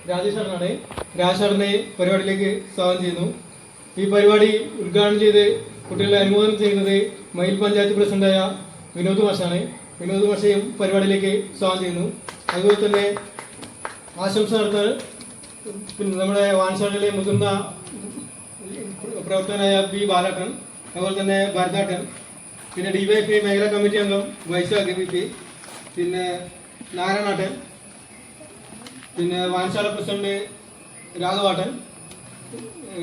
രാജേഷാണ്. രാജേഷാറിനെ പരിപാടിയിലേക്ക് സ്വാഗതം ചെയ്യുന്നു. ഈ പരിപാടി ഉദ്ഘാടനം ചെയ്ത് കുട്ടികളെ അനുമോദനം ചെയ്യുന്നത് മയിൽ പഞ്ചായത്ത് പ്രസിഡന്റായ വിനോദ് മാഷാണ്. വിനോദ് മാഷയും പരിപാടിയിലേക്ക് സ്വാഗതം ചെയ്യുന്നു. അതുപോലെ തന്നെ ആശംസ നടത്തുന്നത് പിന്നെ നമ്മുടെ വാൻശാലയിലെ മുതിർന്ന പ്രവർത്തകനായ ബി ബാലട്ടൻ, അതുപോലെ തന്നെ ഭരതാട്ടൻ, പിന്നെ DYFI മേഖലാ കമ്മിറ്റി അംഗം വൈശാഖ് VP, പിന്നെ നാരായണാട്ടൻ, പിന്നെ വാൻശാല പ്രസിഡന്റ് രാഘവാട്ടൻ,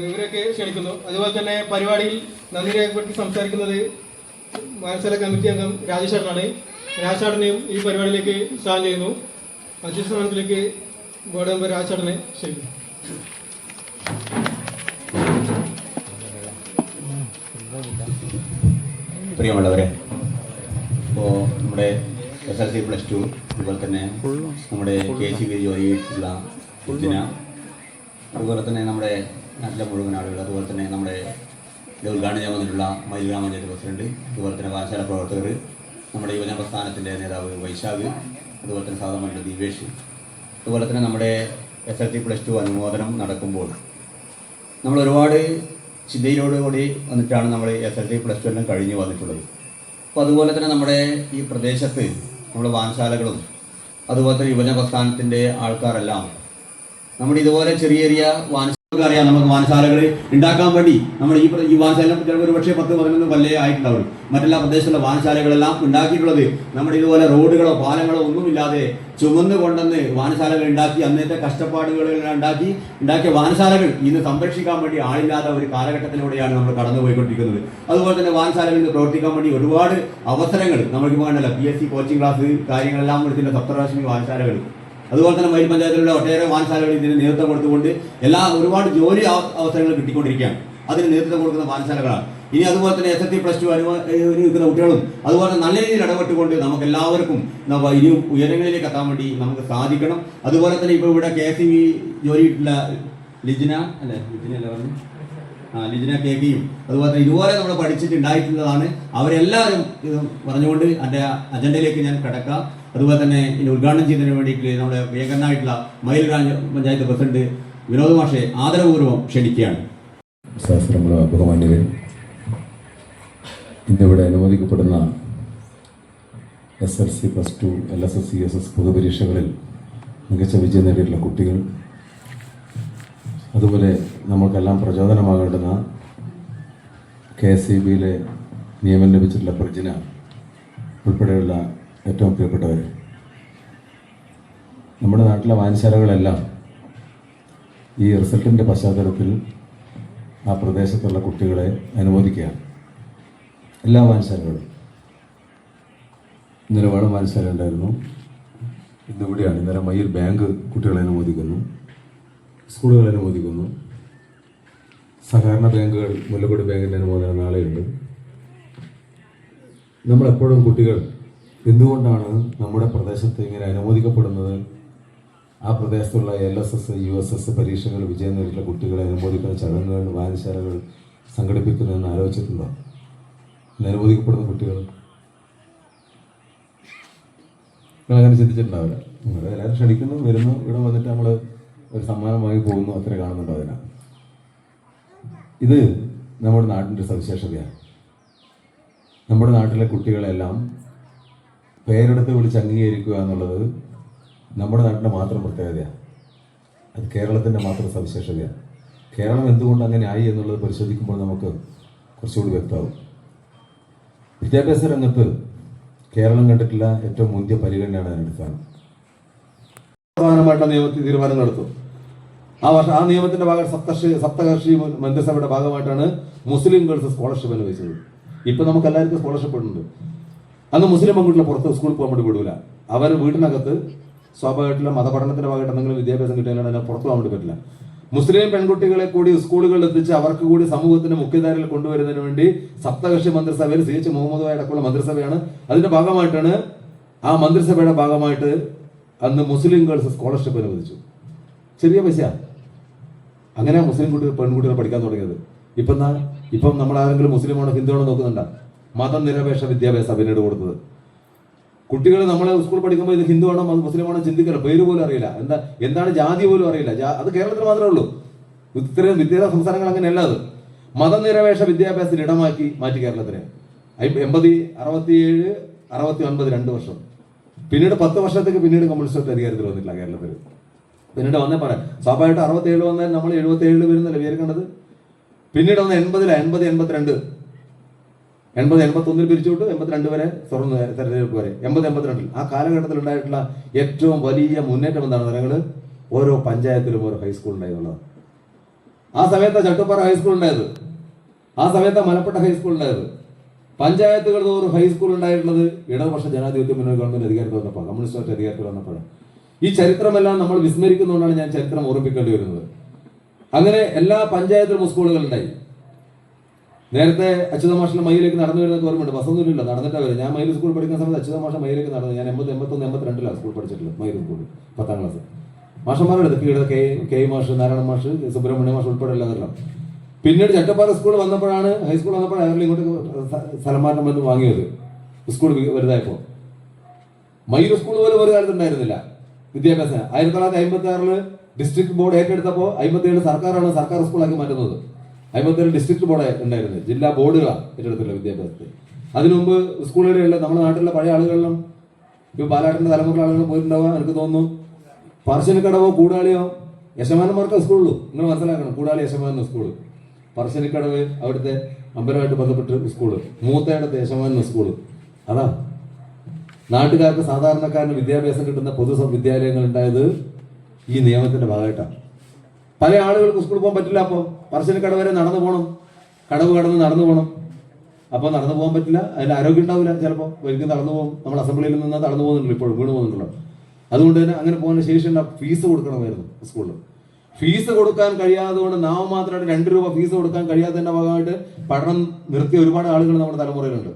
ഇവരൊക്കെ ക്ഷണിക്കുന്നു. അതുപോലെ തന്നെ പരിപാടിയിൽ നന്ദി രേഖപ്പെടുത്തി സംസാരിക്കുന്നത് വാൻശാല കമ്മിറ്റി അംഗം രാജേഷാട്ടനാണ്. രാജേഷാട്ടനെയും ഈ പരിപാടിയിലേക്ക് സ്വാഗതം ചെയ്യുന്നു. അധ്യക്ഷ സ്ഥാനത്തിലേക്ക് ബോർഡ് മെമ്പർ രാജേഷാട്ടനെ ക്ഷണിക്കുന്നു. പ്രിയമുള്ളവരെ, ഇപ്പോൾ നമ്മുടെ SLC +2 അതുപോലെ തന്നെ നമ്മുടെ KCB ജോലിയുള്ള ജിന, അതുപോലെ തന്നെ നമ്മുടെ നാട്ടിലെ മുഴുവൻ ആളുകൾ, അതുപോലെ തന്നെ നമ്മുടെ ഉദ്ഘാടനം ചെയ്യാൻ വന്നിട്ടുള്ള മയിൽ ഗ്രാമപഞ്ചായത്ത് പ്രസിഡന്റ്, അതുപോലെ തന്നെ വാൻശാല പ്രവർത്തകർ, നമ്മുടെ യുവജന പ്രസ്ഥാനത്തിൻ്റെ നേതാവ് വൈശാഖ്, അതുപോലെ തന്നെ സാധാരണ ദിവ്യേഷ്, അതുപോലെ തന്നെ നമ്മുടെ SLC +2 അനുമോദനം നടക്കുമ്പോൾ നമ്മൾ ഒരുപാട് ചിന്തയിലോടുകൂടി വന്നിട്ടാണ് നമ്മൾ SLC +2 എല്ലാം കഴിഞ്ഞ് വന്നിട്ടുള്ളത്. അപ്പോൾ അതുപോലെ തന്നെ നമ്മുടെ ഈ പ്രദേശത്ത് നമ്മുടെ വാൻശാലകളും അതുപോലെ തന്നെ യുവജന പ്രസ്ഥാനത്തിൻ്റെ ആൾക്കാരെല്ലാം നമ്മുടെ ഇതുപോലെ ചെറിയ ചെറിയ അറിയാം, നമുക്ക് വാൻശാലകൾ ഉണ്ടാക്കാൻ വേണ്ടി നമ്മൾ ഈ വാൻശാല ചിലപ്പോൾ ഒരു പക്ഷേ 10-11 കൊല്ലം ആയിട്ടുണ്ടാവും. മറ്റെല്ലാ പ്രദേശത്തുള്ള വാൻശാലകളെല്ലാം ഉണ്ടാക്കിയിട്ടുള്ളത് നമ്മുടെ ഇതുപോലെ റോഡുകളോ പാലങ്ങളോ ഒന്നുമില്ലാതെ ചുമന്ന് കൊണ്ടുവന്ന് വാൻശാലകൾ ഉണ്ടാക്കി അന്നത്തെ കഷ്ടപ്പാടുകളെല്ലാം ഉണ്ടാക്കിയ വാൻശാലകൾ ഇന്ന് സംരക്ഷിക്കാൻ വേണ്ടി ആളില്ലാത്ത ഒരു കാലഘട്ടത്തിലൂടെയാണ് നമ്മൾ കടന്നുപോയിക്കൊണ്ടിരിക്കുന്നത്. അതുപോലെ തന്നെ വാൻശാലകൾ ഇന്ന് പ്രവർത്തിക്കാൻ വേണ്ടി ഒരുപാട് അവസരങ്ങൾ നമുക്ക് വേണ്ടല്ലോ. PSC കോച്ചിങ് ക്ലാസ് കാര്യങ്ങളെല്ലാം എടുത്തിട്ടുണ്ട്. സപ്തറാശ്മി വാൻശാലകൾ, അതുപോലെ തന്നെ മയിൽ പഞ്ചായത്തിലുള്ള ഒട്ടേറെ വാൻശാലകൾ ഇതിന് നേതൃത്വം കൊടുത്തുകൊണ്ട് ഒരുപാട് ജോലി അവസരങ്ങൾ കിട്ടിക്കൊണ്ടിരിക്കുകയാണ്. അതിന് നേതൃത്വം കൊടുക്കുന്ന വാൻശാലകളാണ്. ഇനി അതുപോലെ തന്നെ SLC +2 നിൽക്കുന്ന കുട്ടികളും അതുപോലെ നല്ല രീതിയിൽ ഇടപെട്ടുകൊണ്ട് നമുക്ക് എല്ലാവർക്കും ഇനിയും ഉയരങ്ങളിലേക്ക് എത്താൻ വേണ്ടി നമുക്ക് സാധിക്കണം. അതുപോലെ തന്നെ ഇപ്പോൾ ഇവിടെ KCB ജോലിയിട്ടുള്ള ലിജിന കേക്കിയും അതുപോലെ തന്നെ ഇതുപോലെ നമ്മൾ പഠിച്ചിട്ടുണ്ടായിട്ടുള്ളതാണ്. അവരെല്ലാവരും ഇത് പറഞ്ഞുകൊണ്ട് എൻ്റെ അജണ്ടയിലേക്ക് ഞാൻ കിടക്കാം. അതുപോലെ തന്നെ ഇനി ഉദ്ഘാടനം ചെയ്യുന്നതിന് വേണ്ടിയിട്ട് നമ്മുടെ പ്രിയങ്കരനായിട്ടുള്ള മയിൽ പഞ്ചായത്ത് പ്രസിഡന്റ് വിനോദ് മാഷെ ആദരപൂർവ്വം ക്ഷണിക്കുകയാണ്. ശാസ്ത്രമുള്ള ബഹുമാന്യരെ, ഇന്നിവിടെ അനുവദിക്കപ്പെടുന്ന SLC +2 LSS CS പൊതുപരീക്ഷകളിൽ മികച്ച വിജയം നേടിയിട്ടുള്ള കുട്ടികൾ, അതുപോലെ നമുക്കെല്ലാം പ്രചോദനമാകേണ്ടുന്ന KCBയിലെ നിയമനം ലഭിച്ചിട്ടുള്ള പ്രജിന ഉൾപ്പെടെയുള്ള ഏറ്റവും പ്രിയപ്പെട്ടവർ, നമ്മുടെ നാട്ടിലെ വായനശാലകളെല്ലാം ഈ റിസൾട്ടിൻ്റെ പശ്ചാത്തലത്തിൽ ആ പ്രദേശത്തുള്ള കുട്ടികളെ അനുമോദിക്കുകയാണ്. എല്ലാ വായനശാലകളും. ഇന്നലെ വേണം വായനശാല ഉണ്ടായിരുന്നു, ഇന്നിവിടെയാണ്. ഇന്നലെ മയിൽ ബാങ്ക് കുട്ടികളെ അനുമോദിക്കുന്നു, സ്കൂളുകൾ അനുമോദിക്കുന്നു, സഹകരണ ബാങ്കുകൾ, മുല്ലക്കോട് ബാങ്കിൻ്റെ അനുമോദനം നാളെയുണ്ട്. നമ്മളെപ്പോഴും കുട്ടികൾ എന്തുകൊണ്ടാണ് നമ്മുടെ പ്രദേശത്ത് ഇങ്ങനെ അനുമോദിക്കപ്പെടുന്നത്, ആ പ്രദേശത്തുള്ള LSS USS പരീക്ഷകൾ വിജയം നേടിയിട്ടുള്ള കുട്ടികളെ അനുമോദിക്കുന്ന ചടങ്ങുകൾ വായനശാലകൾ സംഘടിപ്പിക്കുന്നതെന്ന് ആലോചിച്ചിട്ടുണ്ടോ? അനുമോദിക്കപ്പെടുന്ന കുട്ടികൾ നിങ്ങളങ്ങനെ ചിന്തിച്ചിട്ടുണ്ടാവില്ല. നിങ്ങൾ എല്ലാവരും ക്ഷണിക്കുന്നു, വരുന്നു, ഇവിടെ വന്നിട്ട് നമ്മൾ ഒരു സമ്മാനം വാങ്ങി പോകുന്നു, അത്രേ കാണുന്നുണ്ടോ അതിനാണ്. ഇത് നമ്മുടെ നാടിൻ്റെ സവിശേഷതയാണ്. നമ്മുടെ നാട്ടിലെ കുട്ടികളെല്ലാം പേരെടുത്ത് വിളിച്ച് അംഗീകരിക്കുക എന്നുള്ളത് നമ്മുടെ നാട്ടിൻ്റെ മാത്രം പ്രത്യേകതയാണ്. അത് കേരളത്തിൻ്റെ മാത്രം സവിശേഷതയാണ്. കേരളം എന്തുകൊണ്ട് അങ്ങനെ ആയി എന്നുള്ളത് പരിശോധിക്കുമ്പോൾ നമുക്ക് കുറച്ചുകൂടി വ്യക്തമാകും. വിദ്യാഭ്യാസ രംഗത്ത് കേരളം കണ്ടിട്ടുള്ള ഏറ്റവും മുന്തിയ പരിഗണനയാണ് അതിനടുത്താണ്. പ്രധാനമായിട്ടുള്ള നിയമത്തിൽ തീരുമാനം നടത്തും. ആ നിയമത്തിന്റെ ഭാഗം സപ്തകർഷി മന്ത്രിസഭയുടെ ഭാഗമായിട്ടാണ് മുസ്ലിം ഗേൾസ് സ്കോളർഷിപ്പ് അനുവദിച്ചത്. ഇപ്പൊ നമുക്ക് എല്ലാവർക്കും സ്കോളർഷിപ്പ് ഉണ്ട്. അന്ന് മുസ്ലിം പെൺകുട്ടികളെ പുറത്ത് സ്കൂളിൽ പോകാൻ വേണ്ടി വിടൂല. അവർ വീട്ടിനകത്ത് സ്വാഭാവികമായിട്ടുള്ള മതപഠനത്തിന്റെ ഭാഗമായിട്ട് എന്തെങ്കിലും വിദ്യാഭ്യാസം കിട്ടിയാലാണ് അതിനെ പുറത്തു പോകാൻ വേണ്ടി പറ്റില്ല. മുസ്ലിം പെൺകുട്ടികളെ കൂടി സ്കൂളുകളിൽ എത്തിച്ച് അവർക്ക് കൂടി സമൂഹത്തിന്റെ മുഖ്യധാരയിൽ കൊണ്ടുവരുന്നതിന് വേണ്ടി സപ്തകർഷി മന്ത്രിസഭയിൽ CH മുഹമ്മദ് അടക്കമുള്ള മന്ത്രിസഭയാണ്. അതിന്റെ ഭാഗമായിട്ടാണ് ആ മന്ത്രിസഭയുടെ ഭാഗമായിട്ട് അന്ന് മുസ്ലിം ഗേൾസ് സ്കോളർഷിപ്പ് അനുവദിച്ചു. ചെറിയ പൈസയാണ്. അങ്ങനെ മുസ്ലിം പെൺകുട്ടികൾ പഠിക്കാൻ തുടങ്ങിയത്. ഇപ്പം നമ്മൾ ആരെങ്കിലും മുസ്ലിമാണോ ഹിന്ദുവാണോ നോക്കുന്നുണ്ടോ? മതനിരപേക്ഷ വിദ്യാഭ്യാസം പിന്നീട് കൊടുത്തത്. കുട്ടികൾ നമ്മളെ സ്കൂൾ പഠിക്കുമ്പോൾ ഇത് ഹിന്ദുവാണോ മുസ്ലിമാണോ ചിന്തിക്കില്ല. പേര് പോലും അറിയില്ല, എന്താണ് ജാതി പോലും അറിയില്ല. അത് കേരളത്തിൽ മാത്രമേ ഉള്ളൂ. ഇത്രയും വിദ്യാഭ്യാസ സംസ്ഥാനങ്ങൾ അങ്ങനെയല്ല. അത് മതനിരപേക്ഷ വിദ്യാഭ്യാസത്തിന് ഇടമാക്കി മാറ്റി കേരളത്തിനെ. 80, 67, 69 2 വർഷം. പിന്നീട് 10 വർഷത്തേക്ക് പിന്നീട് കമ്മ്യൂണിസ്റ്റ് അധികാരത്തിൽ വന്നിട്ടില്ല കേരളത്തിൽ. പിന്നീട് വന്നേ പറയാം. സ്വാഭാവികമായിട്ട് 67 വന്നാൽ നമ്മൾ 77 വരുന്നല്ലേ വിചാരിക്കേണ്ടത്. പിന്നീട് വന്ന 80, 82, 80, 81 പിരിച്ചുവിട്ട് 82 വരെ തുറന്നു തെരഞ്ഞെടുപ്പ് വരെ 80, 82 ആ കാലഘട്ടത്തിൽ ഉണ്ടായിട്ടുള്ള ഏറ്റവും വലിയ മുന്നേറ്റം എന്താണ് നിങ്ങൾ? ഓരോ പഞ്ചായത്തിലും ഓരോ ഹൈസ്കൂൾ ഉണ്ടായിരുന്നത്. ആ സമയത്ത് ചട്ടുപ്പാറ ഹൈസ്കൂൾ ഉണ്ടായത്, ആ സമയത്ത് മലപ്പുറം ഹൈസ്കൂൾ ഉണ്ടായത്, പഞ്ചായത്തുകൾ തോറും ഹൈസ്കൂൾ ഉണ്ടായിട്ടുള്ളത് ഇടതുപക്ഷ ജനാധിപത്യ മുന്നണി ഗവൺമെന്റ് അധികാരത്തിൽ വന്നപ്പോൾ, കമ്മ്യൂണിസ്റ്റ് പാർട്ടി അധികാരത്തിൽ വന്നപ്പോഴാണ്. ഈ ചരിത്രമെല്ലാം നമ്മൾ വിസ്മരിക്കുന്നതുകൊണ്ടാണ് ഞാൻ ചരിത്രം ഓർമ്മിക്കേണ്ടി വരുന്നത്. അങ്ങനെ എല്ലാ പഞ്ചായത്തിലും സ്കൂളുകൾ ഉണ്ടായി. നേരത്തെ അച്യുത മാഷിന്റെ മയിലേക്ക് നടന്നു വരുന്നത് ഓർമ്മയുണ്ട്. ബസ്സൊന്നുമില്ല, നടന്നിട്ടാ വരും. ഞാൻ മയിൽ സ്കൂൾ പഠിക്കുന്ന സമയത്ത് അച്യുത മാഷ മയിലേക്ക് നടന്നു. ഞാൻ 80, 81, 82 സ്കൂൾ പഠിച്ചിട്ടുള്ളത്. മയിൽ സ്കൂൾ 10ാം ക്ലാസ്. മാഷന്മാരുടെ കീഴ് കെ മാഷ്, നാരായണ മാഷ്, സുബ്രഹ്മണ്യ മാഷ് ഉൾപ്പെടെ എല്ലാവരെല്ലാം. പിന്നീട് ചട്ടപ്പാറ സ്കൂൾ വന്നപ്പോഴാണ്, ഹൈസ്കൂൾ വന്നപ്പോഴാണ് അയാൾ ഇങ്ങോട്ട് സ്ഥലം മാറ്റം വന്ന് വാങ്ങിയത്. സ്കൂൾ വലുതായപ്പോൾ മയിൽ സ്കൂൾ പോലും ഒരു കാലത്ത് ഉണ്ടായിരുന്നില്ല വിദ്യാഭ്യാസം. 1956 ഡിസ്ട്രിക്ട് ബോർഡ് ഏറ്റെടുത്തപ്പോൾ 57 സർക്കാരാണ് സർക്കാർ സ്കൂളാക്കി മാറ്റുന്നത്. 57 ഡിസ്ട്രിക്ട് ബോർഡ് ഉണ്ടായിരുന്നത്, ജില്ലാ ബോർഡുകളാണ് ഏറ്റെടുത്തില്ല വിദ്യാഭ്യാസത്തിൽ. അതിനു മുമ്പ് സ്കൂളുകളിലുള്ള നമ്മുടെ നാട്ടിലെ പഴയ ആളുകളിലും ഇപ്പോൾ ബാലാട്ടിന്റെ തലമുറ ആളുകളും പോയിട്ടുണ്ടാവുക എനിക്ക് തോന്നുന്നു. പറശ്ശിനിക്കടവോ കൂടാളിയോ യശമാനന്മാർക്ക് സ്കൂളുള്ളൂ. നിങ്ങൾ മനസ്സിലാക്കണം. കൂടാളി യശമാന സ്കൂള്, പറശ്ശിനിക്കടവ് അവിടുത്തെ അമ്പലമായിട്ട് ബന്ധപ്പെട്ട് സ്കൂള്, മൂത്തയിടത്ത് യശമാന സ്കൂള്. അതാ നാട്ടുകാർക്ക് സാധാരണക്കാരന് വിദ്യാഭ്യാസം കിട്ടുന്ന പൊതു വിദ്യാലയങ്ങൾ ഉണ്ടായത് ഈ നിയമത്തിന്റെ ഭാഗമായിട്ടാണ്. പല ആളുകൾക്ക് സ്കൂളിൽ പോകാൻ പറ്റില്ല. അപ്പോൾ പറശ്ശിനിക്കടവ് വരെ നടന്നു പോകണം, കടവ് കടന്ന് നടന്നു പോകണം. അപ്പോൾ നടന്നു പോകാൻ പറ്റില്ല, അതിന് ആരോഗ്യം ഉണ്ടാവില്ല. ചിലപ്പോൾ ഒരിക്കലും നടന്നു പോകും. നമ്മൾ അസംബ്ലിയിൽ നിന്ന് നടന്നു പോകുന്നുണ്ടല്ലോ, ഇപ്പോഴും വീണ് പോകുന്നുണ്ടല്ലോ. അതുകൊണ്ട് തന്നെ അങ്ങനെ പോകാൻ ശേഷിയുള്ള ഫീസ് കൊടുക്കണമായിരുന്നു സ്കൂളിൽ. ഫീസ് കൊടുക്കാൻ കഴിയാതെ കൊണ്ട് നാമമാത്രമായിട്ട് 2 രൂപ ഫീസ് കൊടുക്കാൻ കഴിയാത്തതിന്റെ ഭാഗമായിട്ട് പഠനം നിർത്തിയ ഒരുപാട് ആളുകൾ നമ്മുടെ തലമുറയിലുണ്ട്.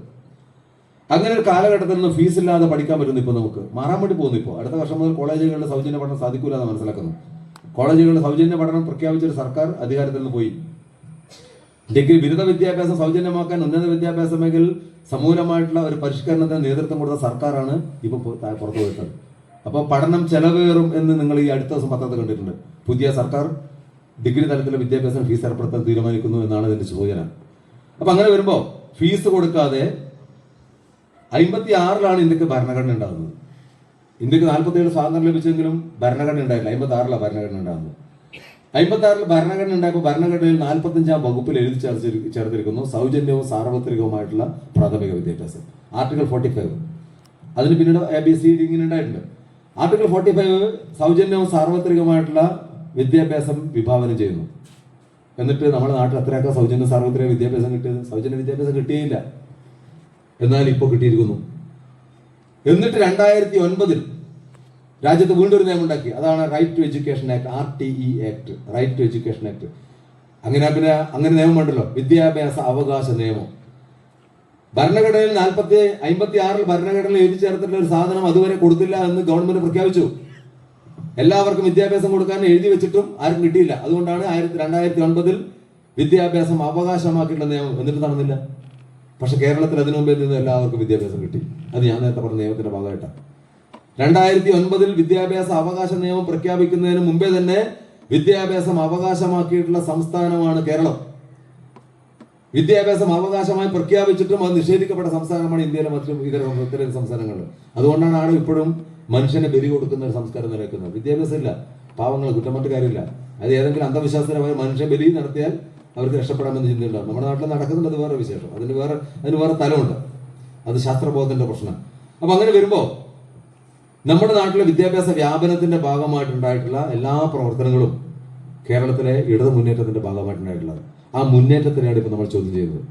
അങ്ങനെ ഒരു കാലഘട്ടത്തിൽ നിന്ന് ഫീസ് ഇല്ലാതെ പഠിക്കാൻ പറ്റുന്നു. ഇപ്പോൾ നമുക്ക് മാറാൻ വേണ്ടി പോകുന്നു. ഇപ്പോൾ അടുത്ത വർഷം മുതൽ കോളേജുകളിൽ സൗജന്യ പഠനം സാധിക്കൂല എന്ന് മനസ്സിലാക്കുന്നു. കോളേജുകളിൽ സൗജന്യ പഠനം പ്രഖ്യാപിച്ചൊരു സർക്കാർ അധികാരത്തിൽ നിന്ന് പോയി. ഡിഗ്രി ബിരുദ വിദ്യാഭ്യാസം സൗജന്യമാക്കാൻ ഉന്നത വിദ്യാഭ്യാസ മേഖലയിൽ സമൂലമായിട്ടുള്ള ഒരു പരിഷ്കരണത്തിന് നേതൃത്വം കൊടുത്ത സർക്കാരാണ് ഇപ്പോൾ പുറത്തു വരുന്നത്. അപ്പോൾ പഠനം ചെലവേറും എന്ന് നിങ്ങൾ ഈ അടുത്ത ദിവസം പത്രത്തിൽ കണ്ടിട്ടുണ്ട്. പുതിയ സർക്കാർ ഡിഗ്രി തലത്തിലെ വിദ്യാഭ്യാസം ഫീസ് ഏർപ്പെടുത്താൻ തീരുമാനിക്കുന്നു എന്നാണ് ഇതിന്റെ സൂചന. അപ്പൊ അങ്ങനെ വരുമ്പോൾ ഫീസ് കൊടുക്കാതെ 56 ഇന്ത്യക്ക് ഭരണഘടന ഉണ്ടാകുന്നത്. ഇന്ത്യക്ക് 47 സ്വാതന്ത്ര്യം ലഭിച്ചെങ്കിലും ഭരണഘടന ഉണ്ടായില്ല. 56 ഭരണഘടന ഉണ്ടാകുന്നത്. 56 ഭരണഘടന ഉണ്ടായപ്പോൾ ഭരണഘടനയിൽ 45-ാം വകുപ്പിൽ എഴുതി ചേർത്തിരിക്കുന്നു സൗജന്യവും സാർവത്രികവുമായിട്ടുള്ള പ്രാഥമിക വിദ്യാഭ്യാസം. ആർട്ടിക്കിൾ 45. അതിന് പിന്നീട് ABCD ഇങ്ങനെ ഉണ്ടായിട്ടുണ്ട്. ആർട്ടിക്കിൾ 45 സൗജന്യവും സാർവത്രികമായിട്ടുള്ള വിദ്യാഭ്യാസം വിഭാവനം ചെയ്യുന്നു. എന്നിട്ട് നമ്മുടെ നാട്ടിൽ എത്രയൊക്കെ സൗജന്യ സാർവത്രിക വിദ്യാഭ്യാസം കിട്ടിയത്? സൗജന്യ വിദ്യാഭ്യാസം കിട്ടിയില്ല. എന്നാൽ ഇപ്പോൾ കിട്ടിയിരിക്കുന്നു. എന്നിട്ട് 2009 രാജ്യത്ത് വീണ്ടും ഒരു നിയമം ഉണ്ടാക്കി. അതാണ് right to education act, RTE act, right to education act. അങ്ങനെ നിയമം ഉണ്ടല്ലോ, വിദ്യാഭ്യാസ അവകാശ നിയമം. ഭരണഘടനയിൽ 56 ഭരണഘടനയിൽ എഴുതി ചേർത്തിട്ടുള്ള ഒരു സാധനം അതുവരെ കൊടുത്തില്ല എന്ന് ഗവൺമെന്റ് പ്രഖ്യാപിച്ചു. എല്ലാവർക്കും വിദ്യാഭ്യാസം കൊടുക്കാൻ എഴുതി വെച്ചിട്ടും ആർക്കും കിട്ടിയില്ല. അതുകൊണ്ടാണ് 2009 വിദ്യാഭ്യാസം അവകാശമാക്കിയിട്ടുള്ള നിയമം. എന്നിട്ട് നടന്നില്ല. പക്ഷെ കേരളത്തിൽ അതിനു മുമ്പേ നിന്ന് എല്ലാവർക്കും വിദ്യാഭ്യാസം കിട്ടി. അത് ഞാൻ നേരത്തെ പറഞ്ഞ നിയമത്തിന്റെ ഭാഗമായിട്ടാണ്. 2009 വിദ്യാഭ്യാസ അവകാശ നിയമം പ്രഖ്യാപിക്കുന്നതിന് മുമ്പേ തന്നെ വിദ്യാഭ്യാസം അവകാശമാക്കിയിട്ടുള്ള സംസ്ഥാനമാണ് കേരളം. വിദ്യാഭ്യാസം അവകാശമായി പ്രഖ്യാപിച്ചിട്ടും അത് നിഷേധിക്കപ്പെട്ട സംസ്ഥാനമാണ് ഇന്ത്യയിലെ മറ്റും ഇതര സംസ്ഥാനങ്ങളിൽ. അതുകൊണ്ടാണ് ആടെ ഇപ്പോഴും മനുഷ്യനെ ബലി കൊടുക്കുന്ന ഒരു സംസ്കാരം നിലനിൽക്കുന്നത്. വിദ്യാഭ്യാസം ഇല്ല, പാവങ്ങൾ കുറ്റമറ്റ കാര്യമില്ല. അത് ഏതെങ്കിലും അന്ധവിശ്വാസപരമായ മനുഷ്യ ബലി നടത്തിയാൽ അവർക്ക് രക്ഷപ്പെടാമെന്ന് ചിന്തയുണ്ടാവും. നമ്മുടെ നാട്ടിൽ നടക്കുന്നുണ്ട്, അത് വേറെ വിശേഷം. അതിന് വേറെ തലമുണ്ട്. അത് ശാസ്ത്രബോധത്തിന്റെ പ്രശ്നം. അപ്പൊ അങ്ങനെ വരുമ്പോൾ നമ്മുടെ നാട്ടിലെ വിദ്യാഭ്യാസ വ്യാപനത്തിന്റെ ഭാഗമായിട്ടുണ്ടായിട്ടുള്ള എല്ലാ പ്രവർത്തനങ്ങളും കേരളത്തിലെ ഇടതു മുന്നേറ്റത്തിന്റെ ഭാഗമായിട്ടുണ്ടായിട്ടുള്ളത്. ആ മുന്നേറ്റത്തിനാണ് ഇപ്പൊ നമ്മൾ ചോദ്യം ചെയ്യുന്നത്.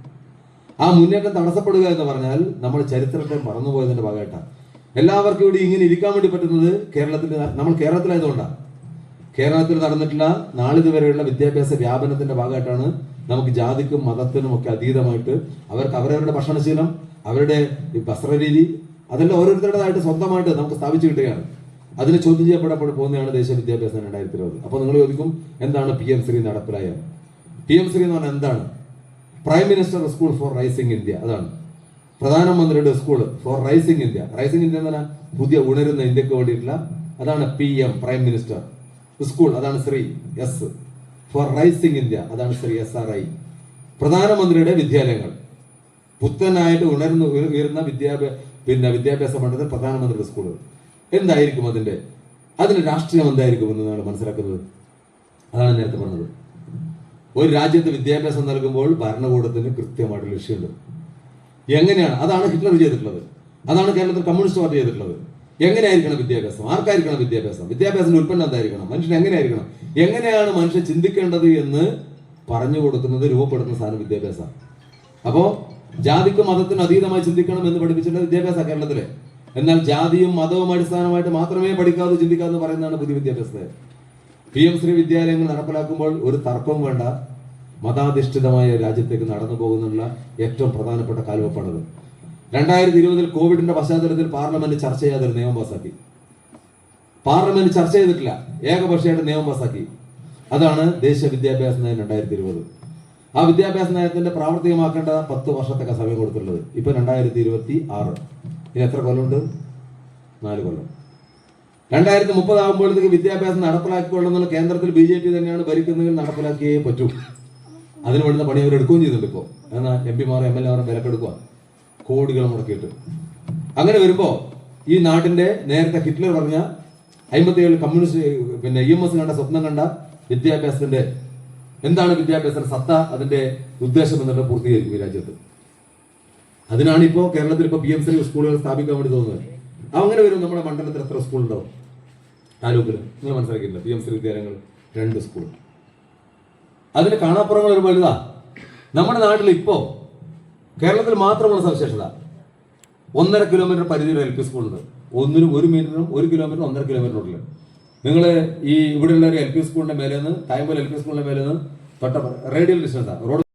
ആ മുന്നേറ്റം തടസ്സപ്പെടുക എന്ന് പറഞ്ഞാൽ നമ്മൾ ചരിത്രത്തെ മറന്നുപോയതിന്റെ ഭാഗമായിട്ടാണ്. എല്ലാവർക്കും ഇവിടെ ഇങ്ങനെ ഇരിക്കാൻ വേണ്ടി പറ്റുന്നത് നമ്മൾ കേരളത്തിലായതുകൊണ്ടാണ്. കേരളത്തിൽ നടന്നിട്ടുള്ള നാളിതുവരെയുള്ള വിദ്യാഭ്യാസ വ്യാപനത്തിന്റെ ഭാഗമായിട്ടാണ് നമുക്ക് ജാതിക്കും മതത്തിനും ഒക്കെ അതീതമായിട്ട് അവർക്ക് അവരവരുടെ ഭക്ഷണശീലം, അവരുടെ വസ്ത്രരീതി, അതെല്ലാം ഓരോരുത്തരുടേതായിട്ട് സ്വന്തമായിട്ട് നമുക്ക് സ്ഥാപിച്ചു കിട്ടുകയാണ്. അതിന് ചോദ്യം ചെയ്യപ്പെടപ്പോൾ പോകുന്നതാണ് ദേശീയ വിദ്യാഭ്യാസം 2020. അപ്പോൾ നിങ്ങൾ ചോദിക്കും, എന്താണ് PM ശ്രീ നടപ്പിലായ? PM ശ്രീ എന്ന് പറഞ്ഞാൽ എന്താണ്? Prime minister school for rising India. അതാണ് പ്രധാനമന്ത്രിയുടെ school for rising India. Rising India എന്ന് പറഞ്ഞാൽ പുതിയ ഉണരുന്ന ഇന്ത്യക്ക് വേണ്ടിയിട്ടുള്ള, അതാണ് PM പ്രൈം മിനിസ്റ്റർ സ്കൂൾ. അതാണ് Shri S for rising India. അതാണ് ശ്രീ SRI. പ്രധാനമന്ത്രിയുടെ വിദ്യാലയങ്ങൾ, പുത്തനായിട്ട് ഉയരുന്ന വിദ്യാഭ്യാസ മണ്ഡലത്തിൽ പ്രധാനമന്ത്രിയുടെ സ്കൂളുകൾ. എന്തായിരിക്കും അതിന്റെ രാഷ്ട്രീയം എന്തായിരിക്കും എന്നാണ് മനസ്സിലാക്കുന്നത്. അതാണ് നേരത്തെ പറഞ്ഞത്. ഒരു രാജ്യത്ത് വിദ്യാഭ്യാസം നൽകുമ്പോൾ ഭരണകൂടത്തിന് കൃത്യമായിട്ട് ലക്ഷ്യമുണ്ട്. എങ്ങനെയാണ്? അതാണ് ഹിറ്റ്ലർ ചെയ്തിട്ടുള്ളത്. അതാണ് കേരളത്തിൽ കമ്മ്യൂണിസ്റ്റ് പാർട്ടി ചെയ്തിട്ടുള്ളത്. എങ്ങനെയായിരിക്കണം വിദ്യാഭ്യാസം? ആർക്കായിരിക്കണം വിദ്യാഭ്യാസം? വിദ്യാഭ്യാസത്തിന്റെ ഉൽപ്പന്നം എന്തായിരിക്കണം? മനുഷ്യൻ എങ്ങനെയായിരിക്കണം? എങ്ങനെയാണ് മനുഷ്യൻ ചിന്തിക്കേണ്ടത് എന്ന് പറഞ്ഞു കൊടുക്കുന്നത്, രൂപപ്പെടുത്തുന്ന സാധനം വിദ്യാഭ്യാസം. അപ്പോ ജാതിക്കും മതത്തിനും അതീതമായി ചിന്തിക്കണം എന്ന് പഠിപ്പിച്ചിട്ടുള്ള വിദ്യാഭ്യാസ കേരളത്തിലെ. എന്നാൽ ജാതിയും മതവും അടിസ്ഥാനമായിട്ട് മാത്രമേ പഠിക്കാതെ ചിന്തിക്കാതെ പറയുന്നതാണ് പുതിയ വിദ്യാഭ്യാസത്തെ. PM ശ്രീ വിദ്യാലയങ്ങൾ നടപ്പിലാക്കുമ്പോൾ ഒരു തർക്കവും വേണ്ട, മതാധിഷ്ഠിതമായ രാജ്യത്തേക്ക് നടന്നു പോകുന്നുള്ള ഏറ്റവും പ്രധാനപ്പെട്ട കാൽവെപ്പാണത്. 2020 കോവിഡിന്റെ പശ്ചാത്തലത്തിൽ പാർലമെന്റ് ചർച്ച ചെയ്യാതെ ഒരു നിയമം പാസാക്കി. പാർലമെന്റ് ചർച്ച ചെയ്തിട്ടില്ല, ഏകപക്ഷീയമായിട്ട് നിയമം പാസാക്കി. അതാണ് ദേശീയ വിദ്യാഭ്യാസ നയം 2020. ആ വിദ്യാഭ്യാസ നയത്തിന്റെ പ്രാവർത്തികമാക്കേണ്ട 10 വർഷത്തൊക്കെ സമയം കൊടുത്തിട്ടുള്ളത്. ഇപ്പൊ 2026. ഇനി എത്ര കൊല്ലമുണ്ട്? 4 കൊല്ലം. 2030 ആകുമ്പോഴത്തേക്ക് വിദ്യാഭ്യാസം നടപ്പിലാക്കിക്കൊള്ളുന്ന കേന്ദ്രത്തിൽ BJP തന്നെയാണ് ഭരിക്കുന്നതെങ്കിൽ നടപ്പിലാക്കിയേ പറ്റൂ. അതിന് വേണ്ടുന്ന പണി അവർ എടുക്കുകയും ചെയ്യുന്നുണ്ട്. ഇപ്പോൾ എന്നാൽ MP-മാരും MLA-മാരും വിലക്കെടുക്കുക, കോടികൾ മുടക്കിയിട്ട്. അങ്ങനെ വരുമ്പോ ഈ നാട്ടിന്റെ നേരത്തെ ഹിറ്റ്ലർ പറഞ്ഞ 57 കമ്മ്യൂണിസ്റ്റ് EMS കണ്ട സ്വപ്നം കണ്ട വിദ്യാഭ്യാസത്തിന്റെ എന്താണ് വിദ്യാഭ്യാസത്തിന്റെ സത്ത, അതിന്റെ ഉദ്ദേശം എന്നുള്ളത് പൂർത്തീകരിക്കും ഈ രാജ്യത്ത്. അതിനാണ് ഇപ്പോ കേരളത്തിൽ ഇപ്പൊ PM ശ്രീ സ്കൂളുകൾ സ്ഥാപിക്കാൻ വേണ്ടി തോന്നുന്നത്. അങ്ങനെ വരും. നമ്മുടെ മണ്ഡലത്തിൽ എത്ര സ്കൂൾ ഉണ്ടാവും? താലൂക്കിൽ നിങ്ങൾ മനസ്സിലാക്കിയില്ല. PM ശ്രീ വിദ്യാലയങ്ങൾ 2 സ്കൂൾ. അതിന് കാണാപ്പുറങ്ങൾ ഒരു വലുതാ. നമ്മുടെ നാട്ടിൽ ഇപ്പോ കേരളത്തിൽ മാത്രമുള്ള സവിശേഷത 1.5 കിലോമീറ്റർ പരിധിയിൽ LP സ്കൂളുണ്ട്. 1 മീറ്ററും 1 കിലോമീറ്ററും 1.5 കിലോമീറ്ററിനുള്ളിൽ. നിങ്ങൾ ഈ ഇവിടെയുള്ള ഒരു LP സ്കൂളിന്റെ മേലെ നിന്ന്, തായമ്പൽ LP സ്കൂളിന്റെ മേലെ നിന്ന് തൊട്ട റേഡിയൽ ഡിസ്റ്റൻസാണ്. റോഡ്